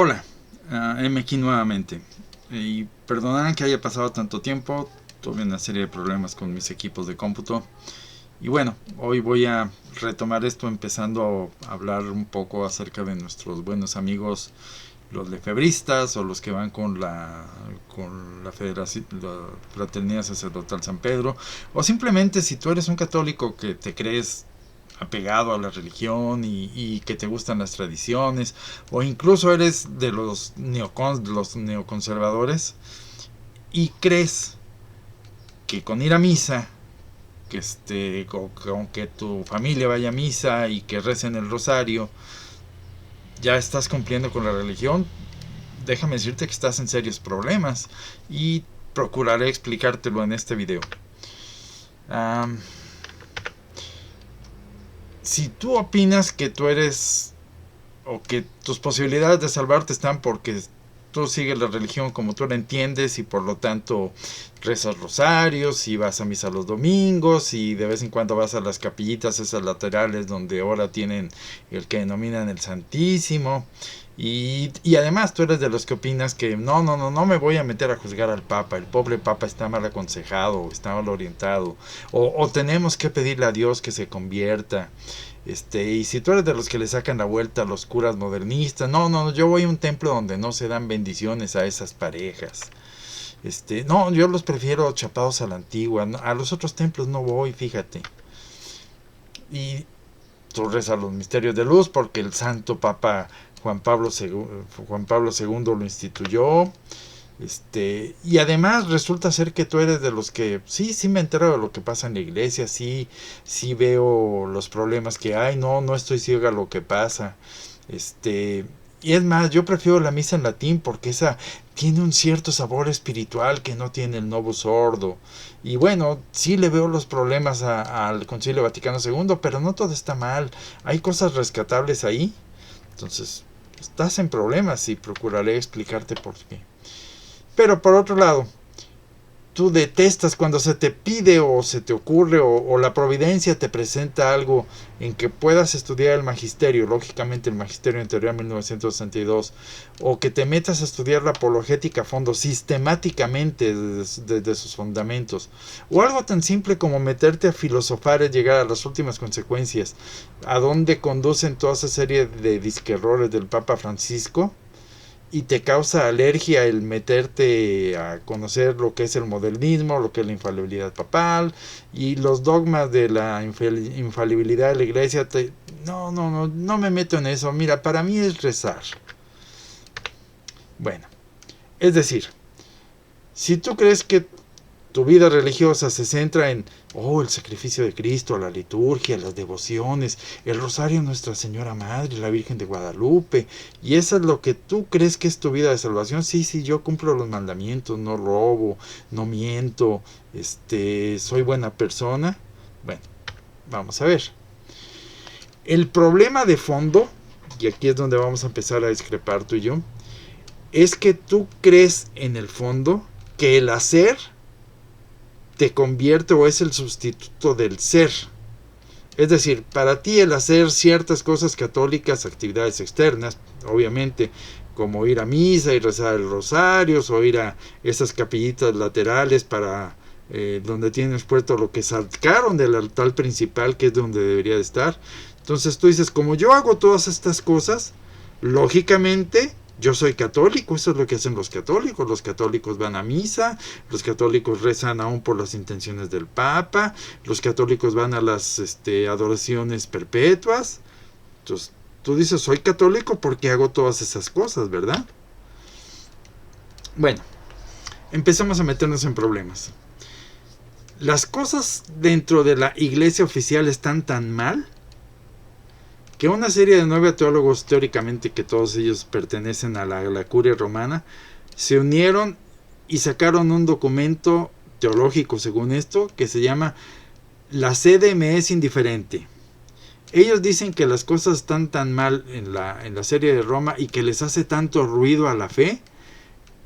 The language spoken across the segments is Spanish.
Hola, M aquí nuevamente. Y perdonarán que haya pasado tanto tiempo, tuve una serie de problemas con mis equipos de cómputo. Y bueno, hoy voy a retomar esto empezando a hablar un poco acerca de nuestros buenos amigos, los lefebristas o los que van con la Federación, la Fraternidad Sacerdotal San Pedro, o simplemente si tú eres un católico que te crees apegado a la religión y que te gustan las tradiciones, o incluso eres de los neoconservadores y crees que con ir a misa, con que tu familia vaya a misa y que recen el rosario, ya estás cumpliendo con la religión. Déjame decirte que estás en serios problemas y procuraré explicártelo en este video. Um, si tú opinas que tú eres o que tus posibilidades de salvarte están porque tú sigues la religión como tú la entiendes y por lo tanto rezas rosarios y vas a misa los domingos y de vez en cuando vas a las capillitas esas laterales donde ahora tienen el que denominan el Santísimo, y además tú eres de los que opinas que no me voy a meter a juzgar al Papa, el pobre Papa está mal aconsejado, está mal orientado, o tenemos que pedirle a Dios que se convierta. Y si tú eres de los que le sacan la vuelta a los curas modernistas, no, yo voy a un templo donde no se dan bendiciones a esas parejas. No, yo los prefiero chapados a la antigua, no, a los otros templos no voy, fíjate. Y tú rezas los misterios de luz porque el santo Papa Juan Pablo II lo instituyó. Y además resulta ser que tú eres de los que sí me entero de lo que pasa en la iglesia, sí veo los problemas que hay, no estoy ciega a lo que pasa. Y es más, yo prefiero la misa en latín porque esa tiene un cierto sabor espiritual que no tiene el Novus Ordo. Y bueno, sí le veo los problemas al Concilio Vaticano II, pero no todo está mal, hay cosas rescatables ahí. Entonces, estás en problemas y procuraré explicarte por qué. Pero por otro lado, tú detestas cuando se te pide o se te ocurre o la providencia te presenta algo en que puedas estudiar el magisterio, lógicamente el magisterio en teoría 1962, o que te metas a estudiar la apologética a fondo sistemáticamente desde sus fundamentos, o algo tan simple como meterte a filosofar y llegar a las últimas consecuencias, a dónde conducen toda esa serie de disquerrores del Papa Francisco, y te causa alergia el meterte a conocer lo que es el modernismo, lo que es la infalibilidad papal y los dogmas de la infalibilidad de la iglesia. No me meto en eso. Mira, para mí es rezar. Bueno, es decir, si tú crees que tu vida religiosa se centra en el sacrificio de Cristo, la liturgia, las devociones, el rosario a Nuestra Señora Madre, la Virgen de Guadalupe, y eso es lo que tú crees que es tu vida de salvación. Sí, yo cumplo los mandamientos, no robo, no miento, soy buena persona. Bueno, vamos a ver. El problema de fondo, y aquí es donde vamos a empezar a discrepar tú y yo, es que tú crees en el fondo que el hacer te convierte o es el sustituto del ser. Es decir, para ti el hacer ciertas cosas católicas, actividades externas, obviamente, como ir a misa y rezar el rosario, o ir a esas capillitas laterales para donde tienes puesto lo que sacaron del altar principal, que es donde debería de estar. Entonces tú dices, como yo hago todas estas cosas, lógicamente yo soy católico, eso es lo que hacen los católicos van a misa, los católicos rezan aún por las intenciones del Papa, los católicos van a las adoraciones perpetuas. Entonces tú dices, soy católico porque hago todas esas cosas, ¿verdad? Bueno, empezamos a meternos en problemas. Las cosas dentro de la iglesia oficial están tan mal que una serie de 9 teólogos, teóricamente que todos ellos pertenecen a la curia romana, se unieron y sacaron un documento teológico, según esto, que se llama La sede me es indiferente. Ellos dicen que las cosas están tan mal en la serie de Roma y que les hace tanto ruido a la fe,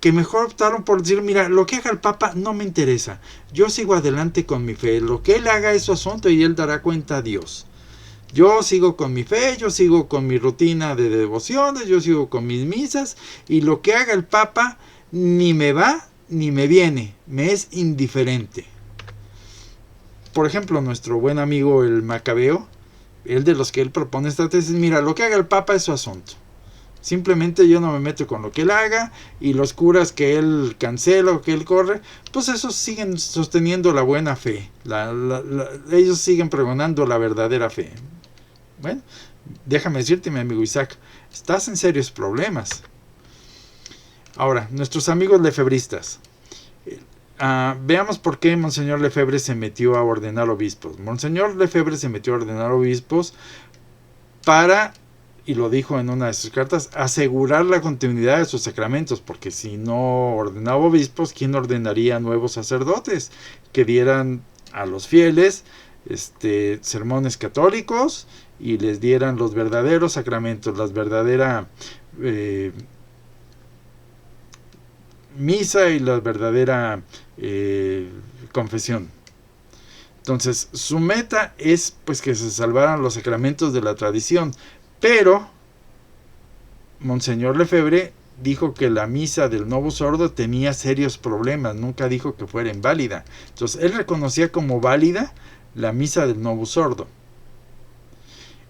que mejor optaron por decir, mira, lo que haga el Papa no me interesa, yo sigo adelante con mi fe, lo que él haga es su asunto y él dará cuenta a Dios. Yo sigo con mi fe, yo sigo con mi rutina de devociones, yo sigo con mis misas, y lo que haga el Papa ni me va ni me viene, me es indiferente. Por ejemplo, nuestro buen amigo el Macabeo, el de los que él propone esta tesis, mira, lo que haga el Papa es su asunto. Simplemente yo no me meto con lo que él haga, y los curas que él cancela o que él corre, pues esos siguen sosteniendo la buena fe. Ellos siguen pregonando la verdadera fe. Bueno, déjame decirte, mi amigo Isaac, estás en serios problemas. Ahora, nuestros amigos lefebristas. Veamos por qué Monseñor Lefebvre se metió a ordenar obispos. Monseñor Lefebvre se metió a ordenar obispos para, y lo dijo en una de sus cartas, asegurar la continuidad de sus sacramentos, porque si no ordenaba obispos, ¿quién ordenaría nuevos sacerdotes que dieran a los fieles sermones católicos y les dieran los verdaderos sacramentos, la verdadera misa y la verdadera confesión? Entonces, su meta es pues que se salvaran los sacramentos de la tradición, pero Monseñor Lefebvre dijo que la misa del Novus Ordo tenía serios problemas, nunca dijo que fuera inválida. Entonces, él reconocía como válida la misa del Novus Ordo.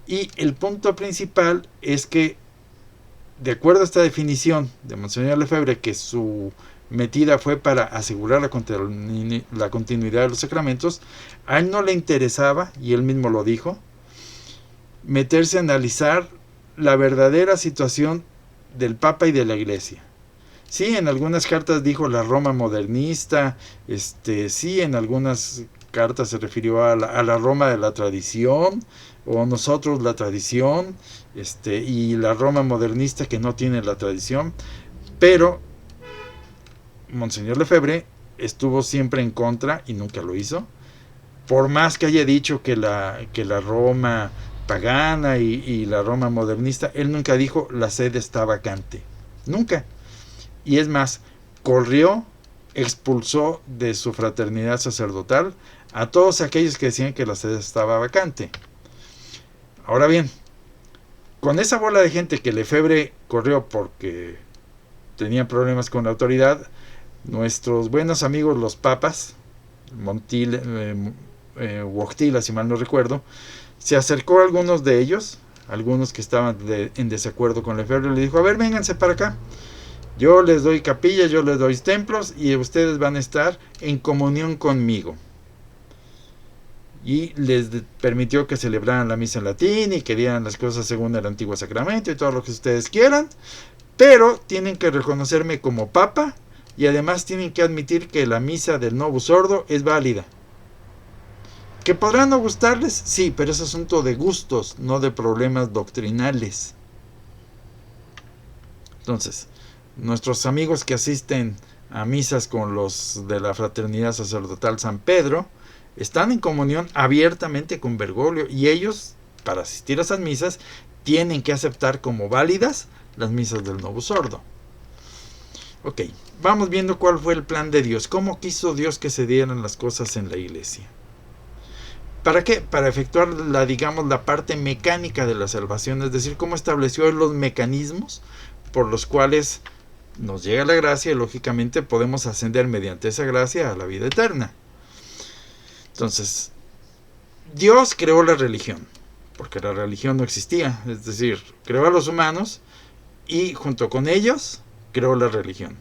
Y el punto principal es que, de acuerdo a esta definición de Monseñor Lefebvre, que su metida fue para asegurar la continuidad de los sacramentos, a él no le interesaba, y él mismo lo dijo, meterse a analizar la verdadera situación del Papa y de la Iglesia. Sí, en algunas cartas dijo la Roma modernista, sí, en algunas cartas se refirió a la Roma de la tradición, o nosotros la tradición, y la Roma modernista que no tiene la tradición, pero Monseñor Lefebvre estuvo siempre en contra y nunca lo hizo, por más que haya dicho que la Roma pagana y la Roma modernista, él nunca dijo la sede está vacante, nunca. Y es más, expulsó de su fraternidad sacerdotal a todos aquellos que decían que la sede estaba vacante. Ahora bien, con esa bola de gente que Lefebvre corrió porque tenía problemas con la autoridad, nuestros buenos amigos los papas, Wojtyla, si mal no recuerdo, se acercó a algunos de ellos, algunos que estaban en desacuerdo con Lefebvre, y le dijo, a ver, vénganse para acá, yo les doy capillas, yo les doy templos, y ustedes van a estar en comunión conmigo. Y les permitió que celebraran la misa en latín y que dieran las cosas según el Antiguo Sacramento y todo lo que ustedes quieran, pero tienen que reconocerme como papa y además tienen que admitir que la misa del Novus Ordo es válida. ¿Que podrán no gustarles? Sí, pero es asunto de gustos, no de problemas doctrinales. Entonces, nuestros amigos que asisten a misas con los de la Fraternidad Sacerdotal San Pedro están en comunión abiertamente con Bergoglio, y ellos, para asistir a esas misas, tienen que aceptar como válidas las misas del Novus Ordo. Ok, vamos viendo cuál fue el plan de Dios, cómo quiso Dios que se dieran las cosas en la iglesia. ¿Para qué? Para efectuar la parte mecánica de la salvación, es decir, cómo estableció los mecanismos por los cuales nos llega la gracia y lógicamente podemos ascender mediante esa gracia a la vida eterna. Entonces, Dios creó la religión, porque la religión no existía, es decir, creó a los humanos y junto con ellos creó la religión.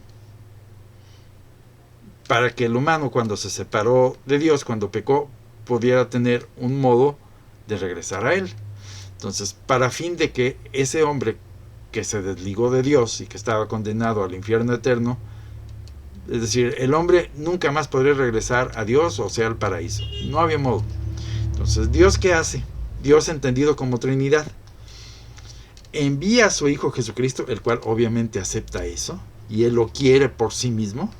Para que el humano, cuando se separó de Dios, cuando pecó, pudiera tener un modo de regresar a él. Entonces, para fin de que ese hombre que se desligó de Dios y que estaba condenado al infierno eterno, es decir, el hombre nunca más podría regresar a Dios, o sea, al paraíso. No había modo. Entonces, ¿Dios qué hace? Dios, entendido como Trinidad, envía a su Hijo Jesucristo, el cual obviamente acepta eso, y Él lo quiere por sí mismo,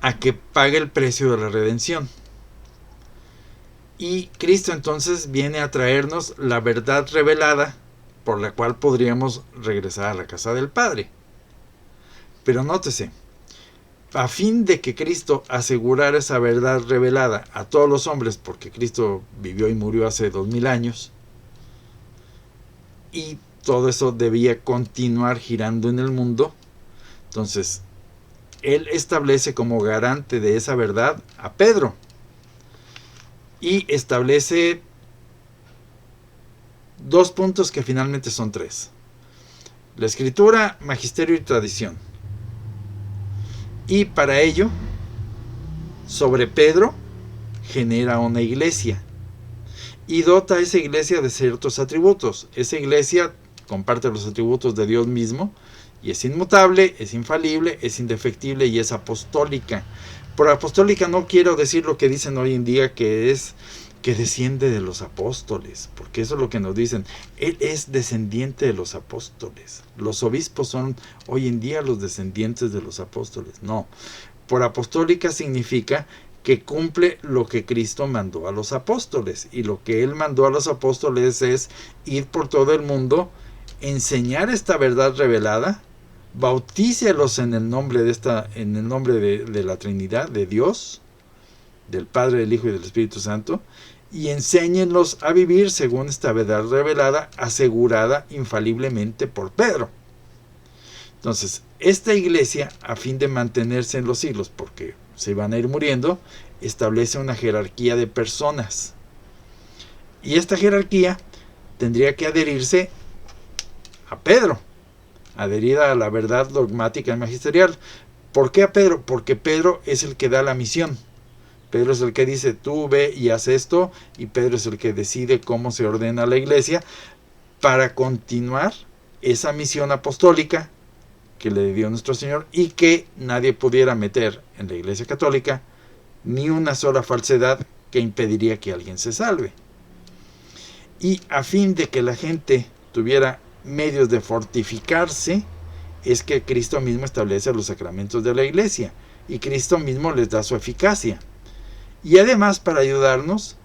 a que pague el precio de la redención. Y Cristo entonces viene a traernos la verdad revelada por la cual podríamos regresar a la casa del Padre. Pero nótese, a fin de que Cristo asegurara esa verdad revelada a todos los hombres, porque Cristo vivió y murió hace 2000 años, y todo eso debía continuar girando en el mundo. Entonces, Él establece como garante de esa verdad a Pedro, y establece 2 puntos que finalmente son 3. La Escritura, magisterio y tradición. Y para ello, sobre Pedro, genera una iglesia y dota a esa iglesia de ciertos atributos. Esa iglesia comparte los atributos de Dios mismo y es inmutable, es infalible, es indefectible y es apostólica. Por apostólica no quiero decir lo que dicen hoy en día, que es que desciende de los apóstoles, porque eso es lo que nos dicen. Él es descendiente de los apóstoles. Los obispos son hoy en día los descendientes de los apóstoles. No, por apostólica significa que cumple lo que Cristo mandó a los apóstoles, y lo que Él mandó a los apóstoles es ir por todo el mundo, enseñar esta verdad revelada, bautícelos en el nombre de la Trinidad, de Dios, del Padre, del Hijo y del Espíritu Santo, y enséñenlos a vivir según esta verdad revelada, asegurada infaliblemente por Pedro. Entonces, esta iglesia, a fin de mantenerse en los siglos, porque se van a ir muriendo, establece una jerarquía de personas. Y esta jerarquía tendría que adherirse a Pedro, adherida a la verdad dogmática y magisterial. ¿Por qué a Pedro? Porque Pedro es el que da la misión. Pedro es el que dice, tú ve y haz esto, y Pedro es el que decide cómo se ordena la iglesia para continuar esa misión apostólica que le dio nuestro Señor, y que nadie pudiera meter en la Iglesia Católica ni una sola falsedad que impediría que alguien se salve. Y a fin de que la gente tuviera medios de fortificarse, es que Cristo mismo establece los sacramentos de la iglesia, y Cristo mismo les da su eficacia. Y además, para ayudarnos,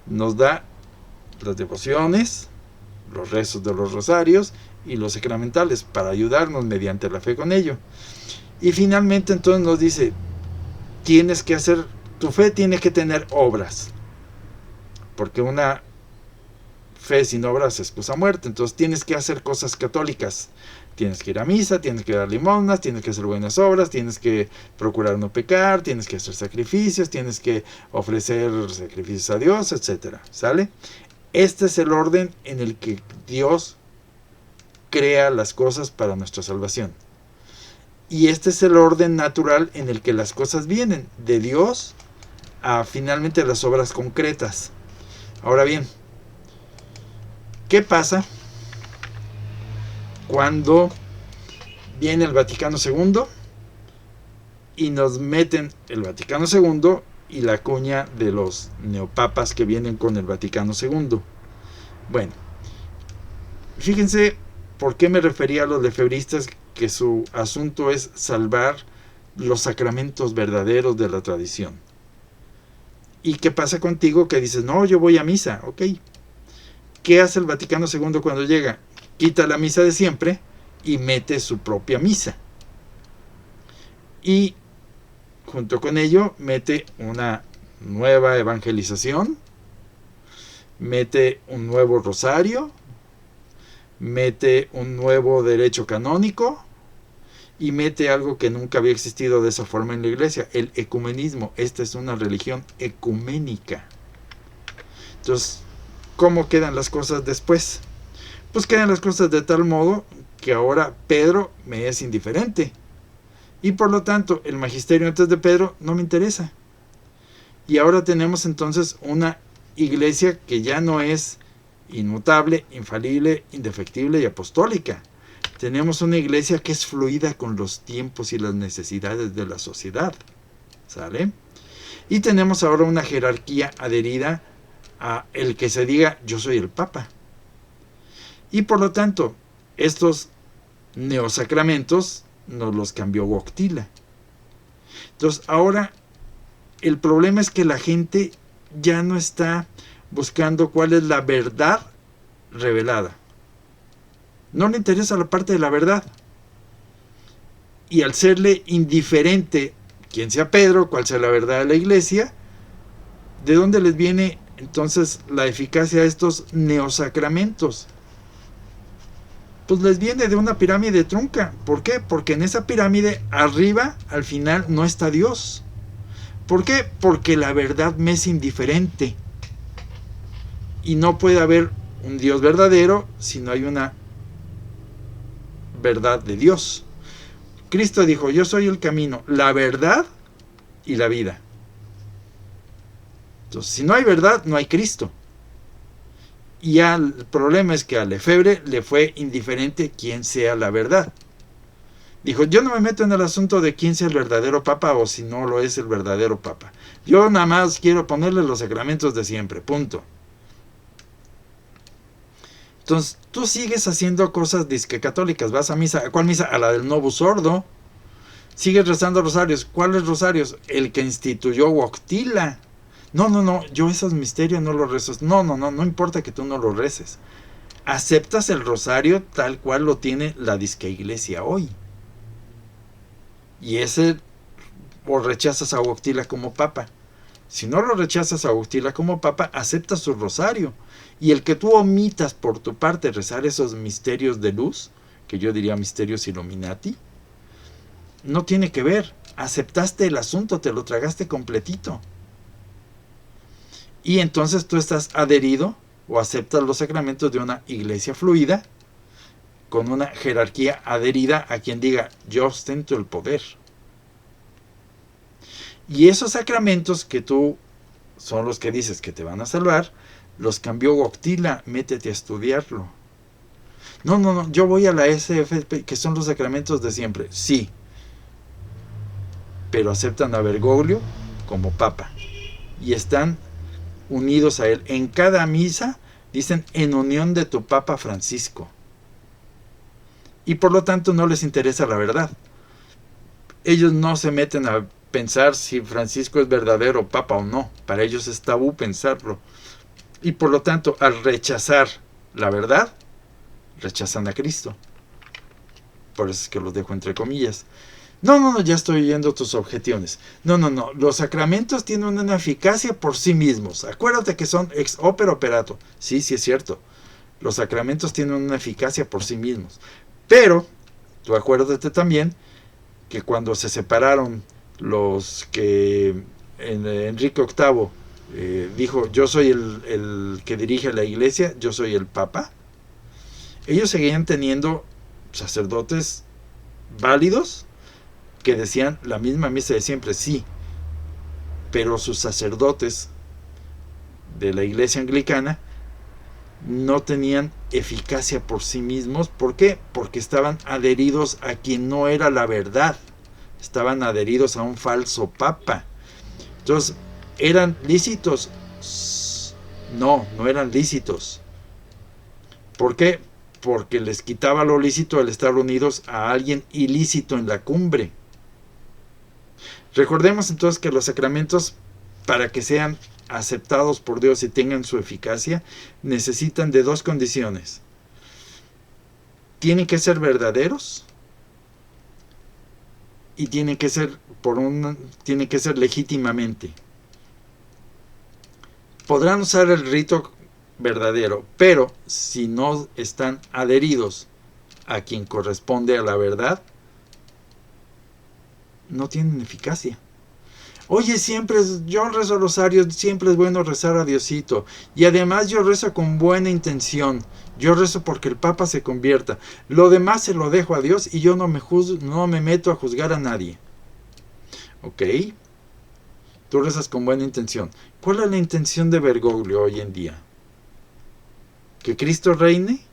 nos da las devociones, los rezos de los rosarios y los sacramentales, para ayudarnos mediante la fe con ello. Y finalmente entonces nos dice, tienes que hacer, tu fe tiene que tener obras, porque una fe sin obras es cosa muerta. Entonces tienes que hacer cosas católicas, tienes que ir a misa, tienes que dar limosnas, tienes que hacer buenas obras, tienes que procurar no pecar, tienes que hacer sacrificios, tienes que ofrecer sacrificios a Dios, etc. ¿Sale? Este es el orden en el que Dios crea las cosas para nuestra salvación. Y este es el orden natural en el que las cosas vienen, de Dios a finalmente las obras concretas. Ahora bien, ¿qué pasa cuando viene el Vaticano II y nos meten el Vaticano II y la cuña de los neopapas que vienen con el Vaticano II? Bueno, fíjense por qué me refería a los lefebristas, que su asunto es salvar los sacramentos verdaderos de la tradición. ¿Y qué pasa contigo que dices, no, yo voy a misa? Ok. ¿Qué hace el Vaticano II cuando llega? Quita la misa de siempre y mete su propia misa. Y junto con ello mete una nueva evangelización, mete un nuevo rosario, mete un nuevo derecho canónico y mete algo que nunca había existido de esa forma en la iglesia, el ecumenismo. Esta es una religión ecuménica. Entonces, ¿cómo quedan las cosas después? Pues quedan las cosas de tal modo que ahora Pedro me es indiferente, y por lo tanto el magisterio antes de Pedro no me interesa. Y ahora tenemos entonces una iglesia que ya no es inmutable, infalible, indefectible y apostólica. Tenemos una iglesia que es fluida con los tiempos y las necesidades de la sociedad. ¿Sale? Y tenemos ahora una jerarquía adherida a el que se diga yo soy el Papa. Y por lo tanto, estos neosacramentos nos los cambió Wojtyla. Entonces ahora el problema es que la gente ya no está buscando cuál es la verdad revelada. No le interesa la parte de la verdad. Y al serle indiferente quién sea Pedro, cuál sea la verdad de la iglesia. ¿De dónde les viene entonces la eficacia de estos neosacramentos? Pues les viene de una pirámide trunca. ¿Por qué? Porque en esa pirámide arriba, al final, no está Dios. ¿Por qué? Porque la verdad me es indiferente. Y no puede haber un Dios verdadero si no hay una verdad de Dios. Cristo dijo, yo soy el camino, la verdad y la vida. Entonces, si no hay verdad, no hay Cristo. Y el problema es que a Lefebvre le fue indiferente quién sea la verdad. Dijo, yo no me meto en el asunto de quién sea el verdadero papa o si no lo es el verdadero papa. Yo nada más quiero ponerle los sacramentos de siempre, punto. Entonces, tú sigues haciendo cosas disque católicas. Vas a misa. ¿A cuál misa? A la del Novus Ordo. Sigues rezando rosarios. ¿Cuáles rosarios? El que instituyó Wojtyla. No, yo esos misterios no los rezo. No importa que tú no los reces. Aceptas el rosario tal cual lo tiene la disque iglesia hoy. Y ese, o rechazas a Wojtyla como papa. Si no lo rechazas a Wojtyla como papa, aceptas su rosario. Y el que tú omitas por tu parte rezar esos misterios de luz, que yo diría misterios Illuminati, no tiene que ver. Aceptaste el asunto, te lo tragaste completito. Y entonces tú estás adherido o aceptas los sacramentos de una iglesia fluida, con una jerarquía adherida a quien diga, yo ostento el poder. Y esos sacramentos que tú son los que dices que te van a salvar, los cambió Wojtyla, métete a estudiarlo. No, yo voy a la SFP, que son los sacramentos de siempre. Sí, pero aceptan a Bergoglio como papa y están unidos a él. En cada misa dicen en unión de tu Papa Francisco. Y por lo tanto no les interesa la verdad. Ellos no se meten a pensar si Francisco es verdadero papa o no. Para ellos es tabú pensarlo. Y por lo tanto, al rechazar la verdad, rechazan a Cristo. Por eso es que los dejo entre comillas. No, ya estoy oyendo tus objeciones. No. Los sacramentos tienen una eficacia por sí mismos. Acuérdate que son ex opere operato. Sí, es cierto. Los sacramentos tienen una eficacia por sí mismos. Pero, tú acuérdate también que cuando se separaron los que Enrique VIII dijo, yo soy el que dirige la iglesia, yo soy el papa, ellos seguían teniendo sacerdotes válidos que decían la misma misa de siempre, sí, pero sus sacerdotes de la iglesia anglicana no tenían eficacia por sí mismos. ¿Por qué? Porque estaban adheridos a quien no era la verdad, estaban adheridos a un falso papa. Entonces, ¿eran lícitos? No eran lícitos. ¿Por qué? Porque les quitaba lo lícito el estar unidos a alguien ilícito en la cumbre. Recordemos entonces que los sacramentos, para que sean aceptados por Dios y tengan su eficacia, necesitan de dos condiciones. Tienen que ser verdaderos y tienen que ser legítimamente. Podrán usar el rito verdadero, pero si no están adheridos a quien corresponde a la verdad, no tienen eficacia. Oye, yo rezo rosarios, siempre es bueno rezar a Diosito. Y además yo rezo con buena intención. Yo rezo porque el Papa se convierta. Lo demás se lo dejo a Dios y yo no me meto a juzgar a nadie. ¿Ok? Tú rezas con buena intención. ¿Cuál es la intención de Bergoglio hoy en día? ¿Que Cristo reine?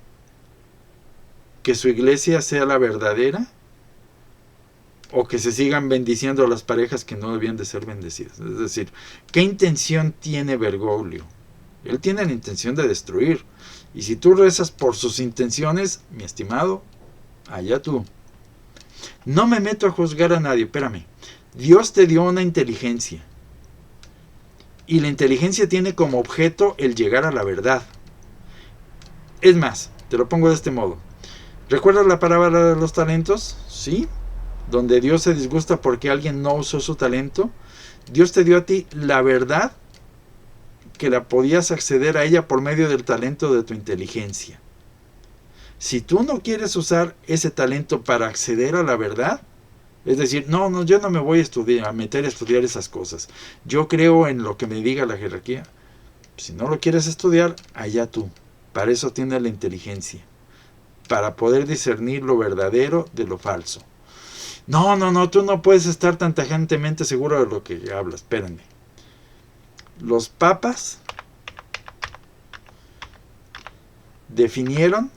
¿Que su iglesia sea la verdadera? ¿O que se sigan bendiciendo a las parejas que no debían de ser bendecidas? Es decir, ¿qué intención tiene Bergoglio? Él tiene la intención de destruir. Y si tú rezas por sus intenciones, mi estimado, allá tú. No me meto a juzgar a nadie, espérame. Dios te dio una inteligencia. Y la inteligencia tiene como objeto el llegar a la verdad. Es más, te lo pongo de este modo. ¿Recuerdas la parábola de los talentos? ¿Sí? donde Dios se disgusta porque alguien no usó su talento. Dios te dio a ti la verdad, que la podías acceder a ella por medio del talento de tu inteligencia. Si tú no quieres usar ese talento para acceder a la verdad, es decir, no, yo no me voy a meter a estudiar esas cosas. Yo creo en lo que me diga la jerarquía. Si no lo quieres estudiar, allá tú. Para eso tienes la inteligencia. Para poder discernir lo verdadero de lo falso. No, tú no puedes estar tan tajantemente seguro de lo que hablas. Espérenme. Los papas definieron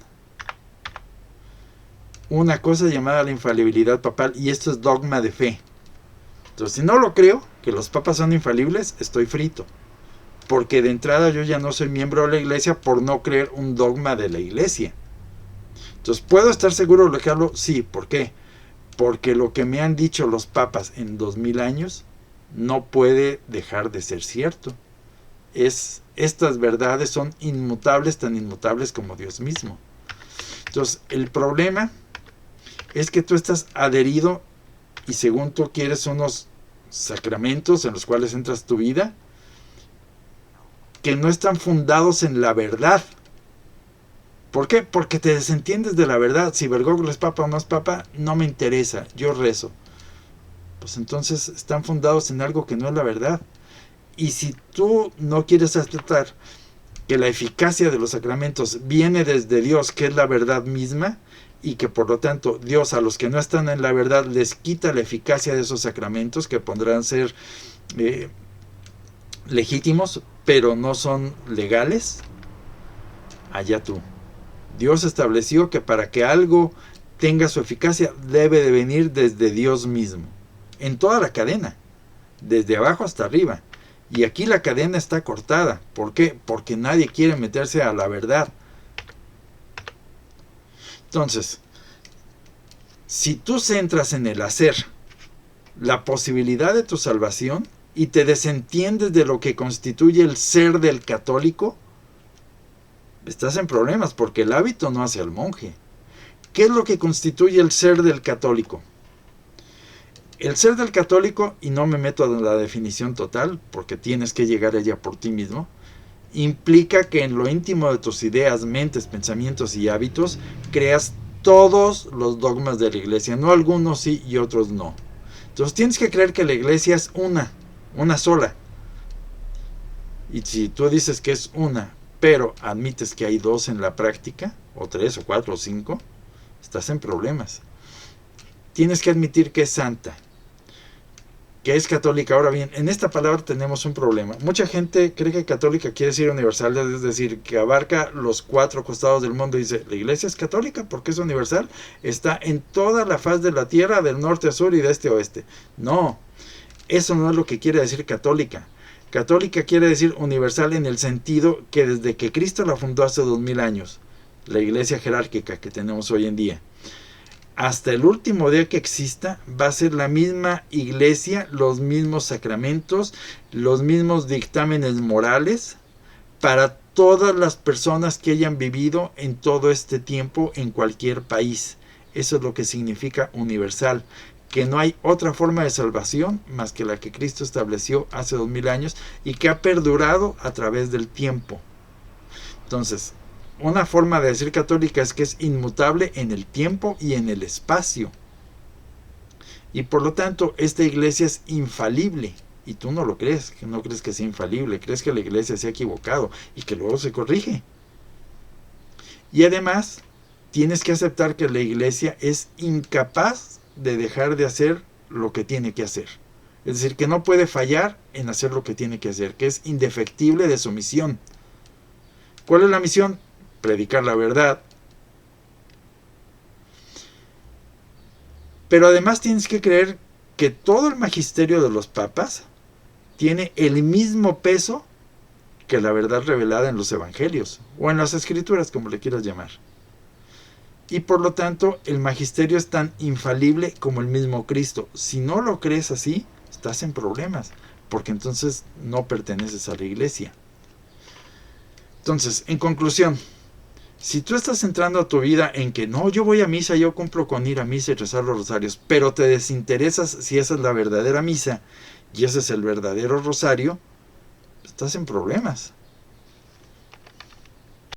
una cosa llamada la infalibilidad papal, y esto es dogma de fe. Entonces, si no lo creo, que los papas son infalibles, estoy frito. Porque de entrada yo ya no soy miembro de la iglesia por no creer un dogma de la iglesia. Entonces, ¿puedo estar seguro de lo que hablo? Sí. ¿Por qué? Porque lo que me han dicho los papas en 2000 años no puede dejar de ser cierto. Estas verdades son inmutables, tan inmutables como Dios mismo. Entonces, el problema es que tú estás adherido y según tú quieres unos sacramentos en los cuales entras tu vida que no están fundados en la verdad. ¿Por qué? Porque te desentiendes de la verdad. Si Bergoglio es papa o no es papa, no me interesa, yo rezo. Pues entonces están fundados en algo que no es la verdad. Y si tú no quieres aceptar que la eficacia de los sacramentos viene desde Dios, que es la verdad misma, y que por lo tanto Dios a los que no están en la verdad les quita la eficacia de esos sacramentos, que podrán ser legítimos, pero no son legales, allá tú. Dios estableció que para que algo tenga su eficacia debe de venir desde Dios mismo, en toda la cadena, desde abajo hasta arriba. Y aquí la cadena está cortada. ¿Por qué? Porque nadie quiere meterse a la verdad. Entonces, si tú centras en el hacer la posibilidad de tu salvación y te desentiendes de lo que constituye el ser del católico, estás en problemas, porque el hábito no hace al monje. ¿Qué es lo que constituye el ser del católico? El ser del católico, y no me meto en la definición total, porque tienes que llegar a ella por ti mismo, implica que en lo íntimo de tus ideas, mentes, pensamientos y hábitos creas todos los dogmas de la iglesia, no algunos sí y otros no. Entonces tienes que creer que la iglesia es una sola. Y si tú dices que es una, pero admites que hay dos en la práctica, o tres, o cuatro, o cinco, estás en problemas. Tienes que admitir que es santa, que es católica. Ahora bien, en esta palabra tenemos un problema. Mucha gente cree que católica quiere decir universal, es decir, que abarca los cuatro costados del mundo. Y dice, la iglesia es católica porque es universal, está en toda la faz de la tierra, del norte a sur y de este a oeste. No, eso no es lo que quiere decir católica. Católica quiere decir universal en el sentido que desde que Cristo la fundó hace 2000 años, la iglesia jerárquica que tenemos hoy en día, hasta el último día que exista, va a ser la misma iglesia, los mismos sacramentos, los mismos dictámenes morales para todas las personas que hayan vivido en todo este tiempo en cualquier país. Eso es lo que significa universal, que no hay otra forma de salvación más que la que Cristo estableció hace 2000 años y que ha perdurado a través del tiempo. Entonces, una forma de decir católica es que es inmutable en el tiempo y en el espacio. Y por lo tanto, esta iglesia es infalible. Y tú no lo crees, que no crees que sea infalible, crees que la iglesia se ha equivocado y que luego se corrige. Y además, tienes que aceptar que la iglesia es incapaz de dejar de hacer lo que tiene que hacer. Es decir, que no puede fallar en hacer lo que tiene que hacer, que es indefectible de su misión. ¿Cuál es la misión? Predicar la verdad. Pero además tienes que creer que todo el magisterio de los papas tiene el mismo peso que la verdad revelada en los evangelios o en las escrituras, como le quieras llamar. Y por lo tanto el magisterio es tan infalible como el mismo Cristo. Si no lo crees así, estás en problemas, porque entonces no perteneces a la iglesia. Entonces, en conclusión, Si tú estás centrando a tu vida en que no, yo voy a misa, yo cumplo con ir a misa y rezar los rosarios, pero te desinteresas si esa es la verdadera misa y ese es el verdadero rosario, estás en problemas.